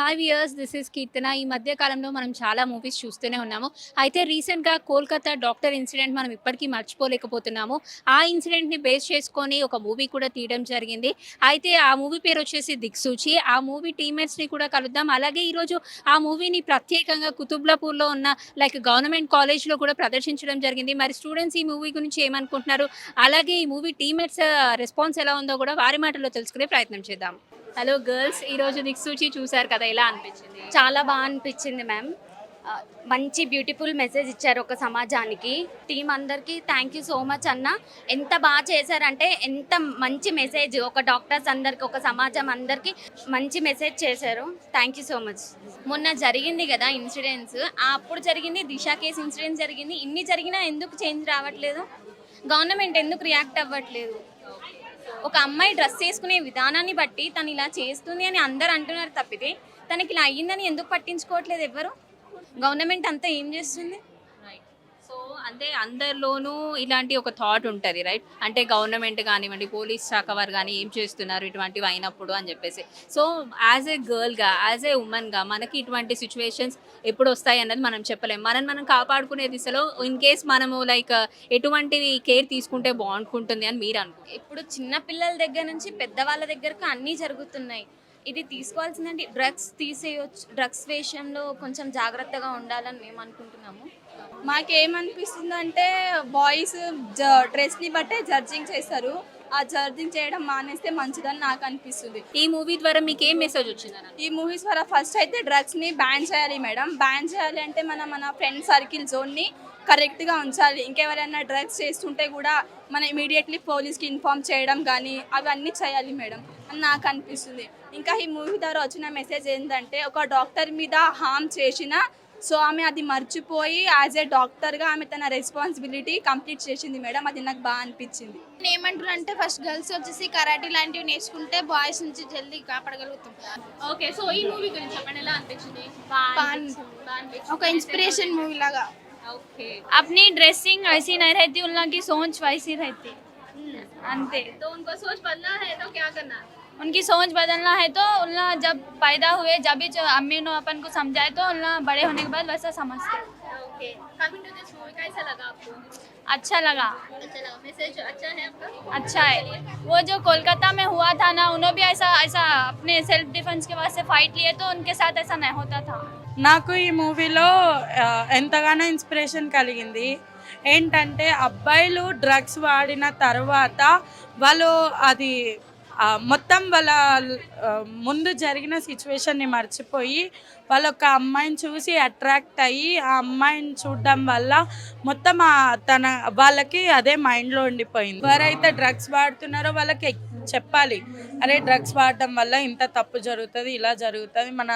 Hi viewers, this is కీర్తన. ఈ మధ్య కాలంలో మనం చాలా మూవీస్ చూస్తూనే ఉన్నాము. అయితే రీసెంట్‌గా కోల్‌కతా డాక్టర్ ఇన్సిడెంట్ మనం ఇప్పటికీ మర్చిపోలేకపోతున్నాము. ఆ ఇన్సిడెంట్‌ని బేస్ చేసుకొని ఒక మూవీ కూడా తీయడం జరిగింది. అయితే ఆ మూవీ పేరొచ్చేసి 'దిక్సూచి'. ఆ మూవీ టీమ్‌మేట్స్‌ని కూడా కలుద్దాం. అలాగే ఈరోజు ఆ మూవీని ప్రత్యేకంగా కుతుబ్‌లాపూర్‌లో ఉన్న గవర్నమెంట్ కాలేజ్‌లో కూడా ప్రదర్శించడం జరిగింది. మరి స్టూడెంట్స్ ఈ మూవీ గురించి ఏమనుకుంటున్నారు? అలాగే ఈ మూవీ టీమ్‌మేట్స్ రెస్పాన్స్ ఎలా ఉందో కూడా వారి మాటల్లో తెలుసుకునే ప్రయత్నం చేద్దాం. హలో గర్ల్స్, ఈరోజు 'దిక్సూచి' చూసారు కదా! ఎలా అనిపించింది? చాలా అనిపిచ్చింది మ్యామ్. మంచి బ్యూటిఫుల్ మెసేజ్ ఇచ్చారు ఒక సమాజానికి. టీమ్ అందరికీ థ్యాంక్ యూ సో మచ్ అన్న. ఎంత చేశారంటే ఎంత మంచి మెసేజ్ ఒక డాక్టర్స్ అందరికి, ఒక సమాజం అందరికీ మంచి మెసేజ్ చేశారు. Thank you so much. మొన్న జరిగింది కదా ఇన్సిడెంట్స్, అప్పుడు జరిగింది దిశ కేసు ఇన్సిడెంట్ జరిగింది. ఇన్ని జరిగినా ఎందుకు చేంజ్ రావట్లేదు? గవర్నమెంట్ ఎందుకు రియాక్ట్ అవ్వట్లేదు? ఒక అమ్మాయి డ్రెస్ చేసుకునే విధానాన్ని బట్టి తను ఇలా చేస్తుంది అని అందరు అంటున్నారు తప్పితే తనకి ఇలా అయ్యిందని ఎందుకు పట్టించుకోవట్లేదు ఎవ్వరు? గవర్నమెంట్ అంతా ఏం చేస్తుంది? రైట్. సో, అంటే అందరిలోనూ ఇలాంటి ఒక థాట్ ఉంటది. రైట్. అంటే గవర్నమెంట్ గానివ్వండి, పోలీస్ శాఖ వారు గాని ఏం చేస్తున్నారు ఇటువంటివి అయినప్పుడు అని జెప్పేసి. సో, యాస్ ఎ గర్ల్‌గా, యాస్ ఎ వుమన్‌గా మనకి ఇటువంటి సిట్యుయేషన్స్ ఎప్పుడొస్తాయన్నది మనం చెప్పలేం. మనల్ని మనం కాపాడుకునే దిశలో ఇన్ కేస్ మనము ఎటువంటివి కేర్ తీసుకుంటే బావుంటుంది అని మీరనుకుంటున్నారు? ఇప్పుడు చిన్న పిల్లల దగ్గర నుంచి పెద్దవాళ్ళ దగ్గరకు అన్నీ జరుగుతున్నాయి. ఇది తీసుకోవాల్సిందంటే డ్రగ్స్ తీసేయొచ్చు. డ్రగ్స్ విషయంలో కొంచెం జాగ్రత్తగా ఉండాలని మేము అనుకుంటున్నాము. మాకేమనిపిస్తుందంటే బాయ్స్ డ్రెస్ని బట్టే జడ్జింగ్ చేస్తారు. ఆ జడ్జింగ్ చేయడం మానేస్తే మంచిదని నాకు అనిపిస్తుంది. ఈ మూవీ ద్వారా మీకేం మెసేజ్ వచ్చిందనండి? ఈ మూవీస్ ద్వారా ఫస్ట్ అయితే డ్రగ్స్ని బ్యాన్ చేయాలి మేడం. బ్యాన్ చేయాలి అంటే మన ఫ్రెండ్ సర్కిల్ జోన్ని కరెక్ట్గా ఉంచాలి. ఇంకెవరైనా డ్రగ్స్ చేస్తుంటే కూడా మనం ఇమీడియట్లీ పోలీస్కి ఇన్ఫామ్ చేయడం కానీ అవన్నీ చేయాలి మేడం అని నాకు అనిపిస్తుంది. ఇంకా ఈ మూవీ ద్వారా వచ్చిన మెసేజ్ ఏంటంటే ఒక డాక్టర్ మీద హార్మ్ చేసిన సో ఆమె అది మర్చిపోయి యాజ్ ఏ డాక్టర్గా ఆమె తన రెస్పాన్సిబిలిటీ కంప్లీట్ చేసింది మేడం. అది నాకు బాగా అనిపించింది. ఏమంటారు అంటే ఫస్ట్ గర్ల్స్ వచ్చేసి కరాటే లాంటివి నేర్చుకుంటే బాయ్స్ నుంచి జల్దీ కాపాడగలుగుతాం. ఓకే. సో, ఈ మూవీ గురించి చెప్పండి, ఎలా అనిపించింది? ఒక ఇన్స్పిరేషన్ మూవీ లాగా. ఓకే. अपनी ड्रेसिंग ऐसी नहीं रहती, उन लोगों की सोच वैसी रहती। अंते तो उनको सोच बदलना है तो क्या करना है? उनकी सोच बदलना है तो उन लोग जब पैदा हुए जब भी जो अम्मी ने अपन को समझाए तो उन लोग बड़े होने के बाद वैसा समझते। Okay. Coming to this movie, कैसा लगा आपको? अच्छा लगा। अच्छा लगा. मैसेज अच्छा है आपका? अच्छा है। वो जो कोलकाता में हुआ था ना, उन्होंने भी ऐसा ऐसा अपने सेल्फ डिफेंस के वास्ते फाइट लिए तो उनके साथ ऐसा नहीं होता था। నాకు ఈ మూవీలో ఎంతగానో ఇన్స్పిరేషన్ కలిగింది. ఏంటంటే అబ్బాయిలు డ్రగ్స్ వాడిన తర్వాత వాళ్ళు అది మొత్తం వాళ్ళ ముందు జరిగిన సిచ్యువేషన్ని మర్చిపోయి వాళ్ళు ఒక అమ్మాయిని చూసి అట్రాక్ట్ అయ్యి ఆ అమ్మాయిని చూడడం వల్ల మొత్తం వాళ్ళకి అదే మైండ్లో ఉండిపోయింది. ఎవరైతే డ్రగ్స్ వాడుతున్నారో వాళ్ళకి చెప్పాలి, అరే డ్రగ్స్ వాడడం వల్ల ఇంత తప్పు జరుగుతుంది, ఇలా జరుగుతుంది, మన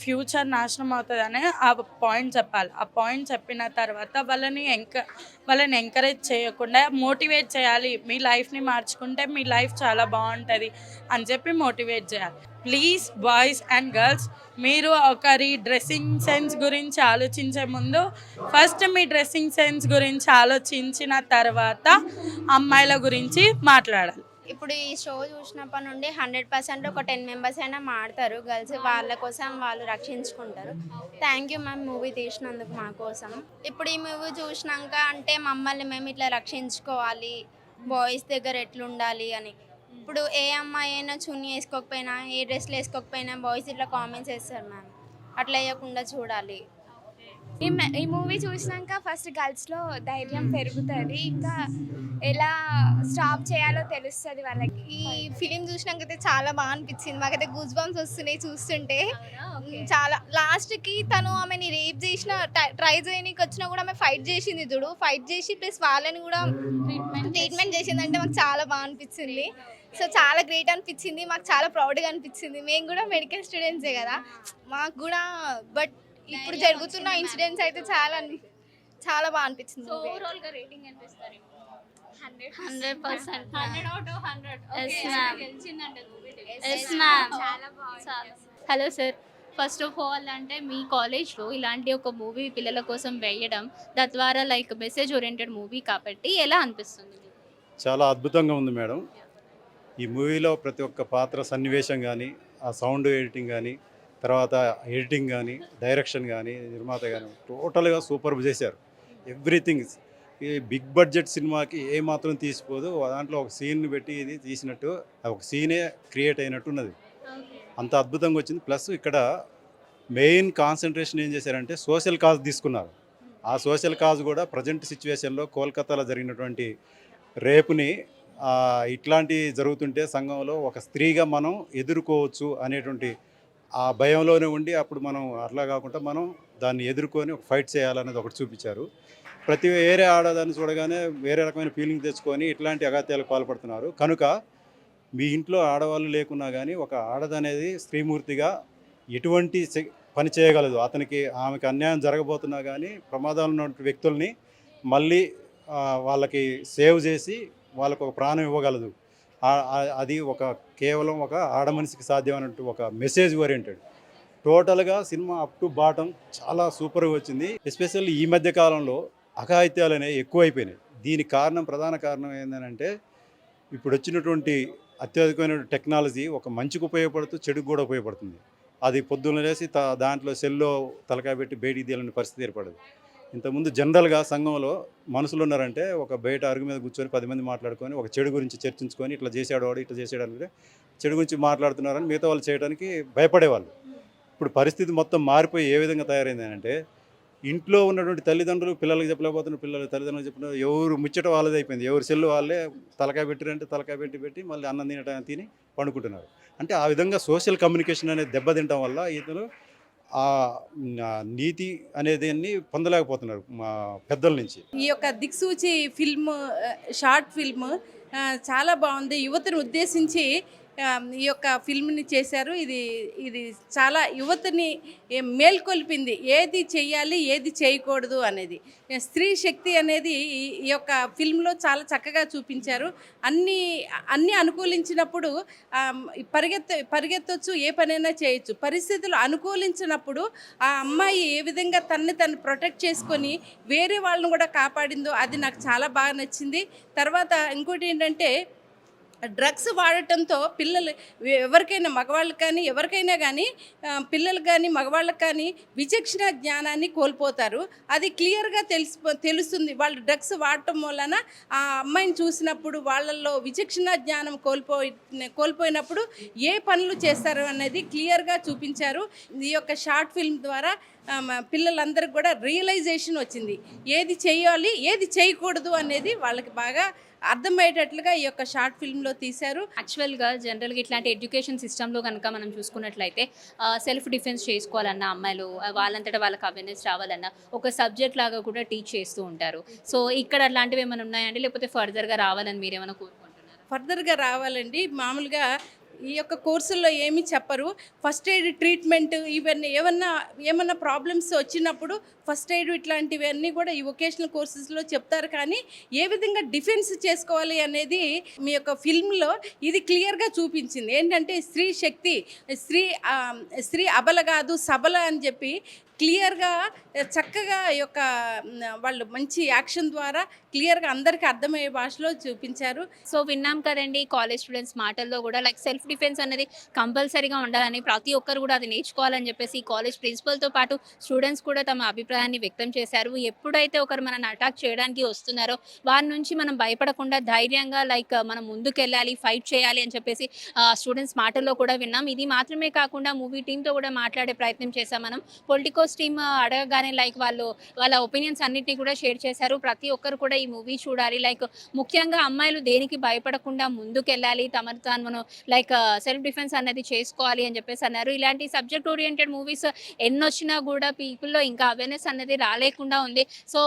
ఫ్యూచర్ నాశనం అవుతుంది అని ఆ పాయింట్ చెప్పాలి. ఆ పాయింట్ చెప్పిన తర్వాత వాళ్ళని ఎంకరేజ్ చేయకుండా మోటివేట్ చేయాలి. మీ లైఫ్ని మార్చుకుంటే మీ లైఫ్ చాలా బాగుంటుంది అని చెప్పి మోటివేట్ చేయాలి. ప్లీజ్ బాయ్స్ అండ్ గర్ల్స్, మీరు ఒకరి డ్రెస్సింగ్ సెన్స్ గురించి ఆలోచించే ముందు ఫస్ట్ మీ డ్రెస్సింగ్ సెన్స్ గురించి ఆలోచించిన తర్వాత అమ్మాయిల గురించి మాట్లాడాలి. ఇప్పుడు ఈ షో చూసినప్పటి నుండి 100% ఒక 10 మెంబర్స్ అయినా మాడతారు గర్ల్స్. వాళ్ళ కోసం వాళ్ళు రక్షించుకుంటారు. థ్యాంక్ యూ మ్యామ్ మూవీ తీసినందుకు మా కోసం. ఇప్పుడు ఈ మూవీ చూసినాక అంటే మమ్మల్ని మేము ఇట్లా రక్షించుకోవాలి, బాయ్స్ దగ్గర ఎట్లుండాలి అని. ఇప్పుడు ఏ అమ్మాయి అయినా చున్నీ వేసుకోకపోయినా, ఏ డ్రెస్లు వేసుకోకపోయినా బాయ్స్ ఇట్లా కామెంట్స్ వేస్తారు మ్యామ్. అట్లా వేయకుండా చూడాలి. ఈ మూవీ చూసినాక ఫస్ట్ గర్ల్స్లో ధైర్యం పెరుగుతుంది, ఇంకా ఎలా స్టాప్ చేయాలో తెలుస్తుంది వాళ్ళకి. ఈ ఫిలిం చూసినాక అయితే చాలా బాగా అనిపించింది. మాకైతే గూస్ బంప్స్ వస్తున్నాయి చూస్తుంటే. చాలా లాస్ట్కి తను ఆమెని రేప్ చేసిన ట్రై చేయడానికి వచ్చినా కూడా ఆమె ఫైట్ చేసింది చూడు. ఫైట్ చేసి ప్లస్ వాళ్ళని కూడా ట్రీట్మెంట్ చేసిందంటే మాకు చాలా బాగా అనిపించింది. సో చాలా గ్రేట్ అనిపించింది. మాకు చాలా ప్రౌడ్గా అనిపించింది. మేము కూడా మెడికల్ స్టూడెంట్సే కదా, మాకు కూడా. బట్ ఇప్పుడు జరుగుతున్న ఇన్సిడెంట్స్ అయితే చాలా బాగా అనిపించింది. ఓవరాల్‌గా రేటింగ్ ఎంత ఇస్తారు? 100%. 100 out of 100. Yes, okay. ma'am. గెలిచిందంటే మూవీ. Yes, ma'am. చాలా బాగుంది. Hello sir. First of all అంటే మీ కాలేజ్‌లో ఇలాంటి ఒక మూవీ పిల్లల కోసం వేయడం, తద్వారా మెసేజ్ ఓరియెంటెడ్ మూవీ కాబట్టి ఎలా అనిపిస్తుంది మీకు? చాలా అద్భుతంగా ఉంది మేడం. ఈ మూవీలో ప్రతి ఒక్క పాత్ర సన్నివేశం కానీ, ఆ సౌండ్ ఎడిటింగ్ కానీ తర్వాత ఎడిటింగ్ కానీ, డైరెక్షన్ కానీ, నిర్మాత కానీ టోటల్గా సూపర్ చేశారు. ఎవ్రీథింగ్ ఈ బిగ్ బడ్జెట్ సినిమాకి ఏమాత్రం తీసిపోదు. దాంట్లో ఒక సీన్ పెట్టి ఇది తీసినట్టు ఒక సీనే క్రియేట్ అయినట్టు ఉన్నది. అంత అద్భుతంగా వచ్చింది. ప్లస్ ఇక్కడ మెయిన్ కాన్సన్ట్రేషన్ ఏం చేశారంటే సోషల్ కాజ్ తీసుకున్నారు. ఆ సోషల్ కాజ్ కూడా ప్రజెంట్ సిచ్యువేషన్లో కోల్కతాలో జరిగినటువంటి రేపుని ఇట్లాంటి జరుగుతుంటే సంఘంలో ఒక స్త్రీగా మనం ఎదుర్కోవచ్చు అనేటువంటి ఆ భయంలోనే ఉండి అప్పుడు మనం అట్లా కాకుండా మనం దాన్ని ఎదుర్కొని ఒక ఫైట్ చేయాలనేది ఒకటి చూపించారు. ప్రతి వేరే ఆడదాన్ని చూడగానే వేరే రకమైన ఫీలింగ్ తెచ్చుకొని ఇట్లాంటి అగాత్యాలకు పాల్పడుతున్నారు. కనుక మీ ఇంట్లో ఆడవాళ్ళు లేకున్నా కానీ ఒక ఆడదనేది స్త్రీమూర్తిగా ఎటువంటి పని చేయగలదు. ఆమెకి అన్యాయం జరగబోతున్నా కానీ ప్రమాదాలు ఉన్న వ్యక్తుల్ని మళ్ళీ వాళ్ళకి సేవ్ చేసి వాళ్ళకు ఒక ప్రాణం ఇవ్వగలదు. అది కేవలం ఒక ఆడ మనిషికి సాధ్యమైనట్టు ఒక మెసేజ్ ఓరియంటెడ్. టోటల్గా సినిమా అప్ టు బాటం చాలా సూపర్గా వచ్చింది. ఎస్పెషల్లీ ఈ మధ్య కాలంలో అఘాయిత్యాలు అనేవి ఎక్కువైపోయినాయి. దీనికి ప్రధాన కారణం ఏంటంటే ఇప్పుడు వచ్చినటువంటి అత్యధికమైన టెక్నాలజీ ఒక మంచికి ఉపయోగపడుతూ చెడుకు కూడా ఉపయోగపడుతుంది. అది పొద్దున్న లేసి దాంట్లో సెల్లో తలకాయ పెట్టి బయటికి తీయాలని పరిస్థితి ఏర్పడదు. ఇంతకుముందు జనరల్గా సంఘంలో మనుషులు ఉన్నారంటే ఒక బయట అరుగు మీద కూర్చొని 10 మంది మాట్లాడుకొని ఒక చెడు గురించి చర్చించుకొని ఇట్లా చేసాడు వాడు ఇట్లా చేసాడు అంటే చెడు గురించి మాట్లాడుతున్నారని మిగతా వాళ్ళు చేయడానికి భయపడేవాళ్ళు. ఇప్పుడు పరిస్థితి మొత్తం మారిపోయి ఏ విధంగా తయారైంది అంటే ఇంట్లో ఉన్నటువంటి తల్లిదండ్రులు పిల్లలకి చెప్పలేకపోతున్నారు, పిల్లలు తల్లిదండ్రులు చెప్పిన ఎవరు ముచ్చట వాళ్ళది అయిపోయింది. ఎవరు సెల్లు వాళ్ళే తలకాయ పెట్టిరంటే తలకాయ పెట్టి మళ్ళీ అన్నం తిని పండుకుంటున్నారు. అంటే ఆ విధంగా సోషల్ కమ్యూనికేషన్ అనేది దెబ్బతింటం వల్ల ఇతను ఆ నీతి అనేదాన్ని పొందలేకపోతున్నారు మా పెద్దల నుంచి. ఈ యొక్క దిక్సూచి ఫిల్మ్, షార్ట్ ఫిల్మ్ చాలా బాగుంది. యువతను ఉద్దేశించి ఈ యొక్క ఫిల్మ్ని చేశారు. ఇది చాలా యువతని మేల్కొల్పింది. ఏది చెయ్యాలి, ఏది చేయకూడదు అనేది. స్త్రీ శక్తి అనేది ఈ యొక్క ఫిల్మ్లో చాలా చక్కగా చూపించారు. అన్నీ అనుకూలించినప్పుడు పరిగెత్తొచ్చు, ఏ పనైనా చేయొచ్చు. పరిస్థితులు అనుకూలించినప్పుడు ఆ అమ్మాయి ఏ విధంగా తను ప్రొటెక్ట్ చేసుకొని వేరే వాళ్ళని కూడా కాపాడిందో అది నాకు చాలా బాగా నచ్చింది. తర్వాత ఇంకోటి ఏంటంటే డ్రగ్స్ వాడటంతో పిల్లలు ఎవరికైనా మగవాళ్ళకి కానీ ఎవరికైనా కానీ పిల్లలు కానీ మగవాళ్ళకి కానీ విచక్షణ జ్ఞానాన్ని కోల్పోతారు. అది క్లియర్గా తెలుస్తుంది. వాళ్ళు డ్రగ్స్ వాడటం వలన ఆ అమ్మాయిని చూసినప్పుడు వాళ్ళల్లో విచక్షణ జ్ఞానం కోల్పోయినప్పుడు ఏ పనులు చేస్తారు అనేది క్లియర్గా చూపించారు. ఈ యొక్క షార్ట్ ఫిల్మ్ ద్వారా పిల్లలందరికీ కూడా రియలైజేషన్ వచ్చింది. ఏది చేయాలి, ఏది చేయకూడదు అనేది వాళ్ళకి బాగా అర్థమయ్యేటట్లుగా ఈ యొక్క షార్ట్ ఫిల్మ్లో తీశారు. యాక్చువల్గా జనరల్గా ఇట్లాంటి ఎడ్యుకేషన్ సిస్టంలో కనుక మనం చూసుకున్నట్లయితే సెల్ఫ్ డిఫెన్స్ చేసుకోవాలన్న అమ్మాయిలు వాళ్ళంతటా వాళ్ళకి అవేర్నెస్ రావాలన్న ఒక సబ్జెక్ట్ లాగా కూడా టీచ్ చేస్తూ ఉంటారు. సో ఇక్కడ అట్లాంటివి ఏమైనా ఉన్నాయండి, లేకపోతే ఫర్దర్గా రావాలని మీరు ఏమైనా కోరుకుంటున్నారా? ఫర్దర్గా రావాలండి. మామూలుగా ఈ యొక్క కోర్సుల్లో ఏమీ చెప్పరు. ఫస్ట్ ఎయిడ్ ట్రీట్మెంట్ ఇవన్నీ ఏమన్నా ప్రాబ్లమ్స్ వచ్చినప్పుడు ఫస్ట్ ఎయిడ్ ఇట్లాంటివన్నీ కూడా ఈ వొకేషనల్ కోర్సెస్లో చెప్తారు. కానీ ఏ విధంగా డిఫెన్స్ చేసుకోవాలి అనేది మీ యొక్క ఫిల్మ్లో ఇది క్లియర్గా చూపించింది. ఏంటంటే స్త్రీ శక్తి, స్త్రీ అబల కాదు సబల అని చెప్పి క్లియర్గా చక్కగా ఈ యొక్క వాళ్ళు మంచి యాక్షన్ ద్వారా క్లియర్గా అందరికీ అర్థమయ్యే భాషలో చూపించారు. సో విన్నాం కదండి కాలేజ్ స్టూడెంట్స్ మాటల్లో కూడా లైక్ సెల్ఫ్ డిఫెన్స్ అనేది కంపల్సరీగా ఉండాలని, ప్రతి ఒక్కరు కూడా అది నేర్చుకోవాలని చెప్పేసి కాలేజ్ ప్రిన్సిపల్తో పాటు స్టూడెంట్స్ కూడా తమ అభిప్రాయాన్ని వ్యక్తం చేశారు. ఎప్పుడైతే ఒకరు మనల్ని అటాక్ చేయడానికి వస్తున్నారో వారి నుంచి మనం భయపడకుండా ధైర్యంగా లైక్ మనం ముందుకెళ్ళాలి, ఫైట్ చేయాలి అని చెప్పేసి స్టూడెంట్స్ మాటల్లో కూడా విన్నాం. ఇది మాత్రమే కాకుండా మూవీ టీంతో కూడా మాట్లాడే ప్రయత్నం చేశాం మనం. పొలిటికోస్ టీమ్ అడగగానే లైక్ వాళ్ళ ఒపీనియన్స్ అన్నింటినీ కూడా షేర్ చేశారు. ప్రతి ఒక్కరు కూడా ఈ మూవీ చూడాలి, లైక్ ముఖ్యంగా అమ్మాయిలు దేనికి భయపడకుండా ముందుకెళ్ళాలి, తమను తాను లైక్ సెల్ఫ్ డిఫెన్స్ అనేది చేసుకోవాలి అని చెప్పేసి అన్నారు. ఇలాంటి సబ్జెక్ట్ ఓరియంటెడ్ మూవీస్ ఎన్నొచ్చినా కూడా పీపుల్లో ఇంకా అవేర్నెస్ అనేది రాలేకుండా ఉంది. సో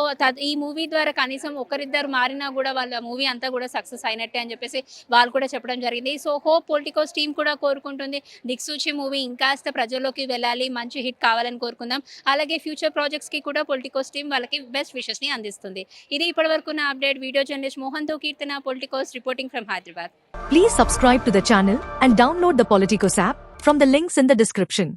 ఈ మూవీ ద్వారా కనీసం ఒకరిద్దరు మారినా కూడా వాళ్ళ మూవీ అంతా కూడా సక్సెస్ అయినట్టే అని చెప్పేసి వాళ్ళు కూడా చెప్పడం జరిగింది. సో హోప్ పొలిటికోస్ టీమ్ కూడా కోరుకుంటుంది దిక్సూచి మూవీ ఇంకాస్త ప్రజల్లోకి వెళ్ళాలి, మంచి హిట్ కావాలని కోరుకుందాం. అలాగే ఫ్యూచర్ ప్రాజెక్ట్స్కి కూడా పొలిటికోస్ టీమ్ వాళ్ళకి బెస్ట్ విషెస్ని అందిస్తుంది. ఇది ఇప్పటివరకు నా అప్డేట్. వీడియో జర్నలిస్ట్ మోహన్తో Keerthana, Politicos reporting from Hyderabad. Please subscribe to the channel and download the Politicos app from the links in the description.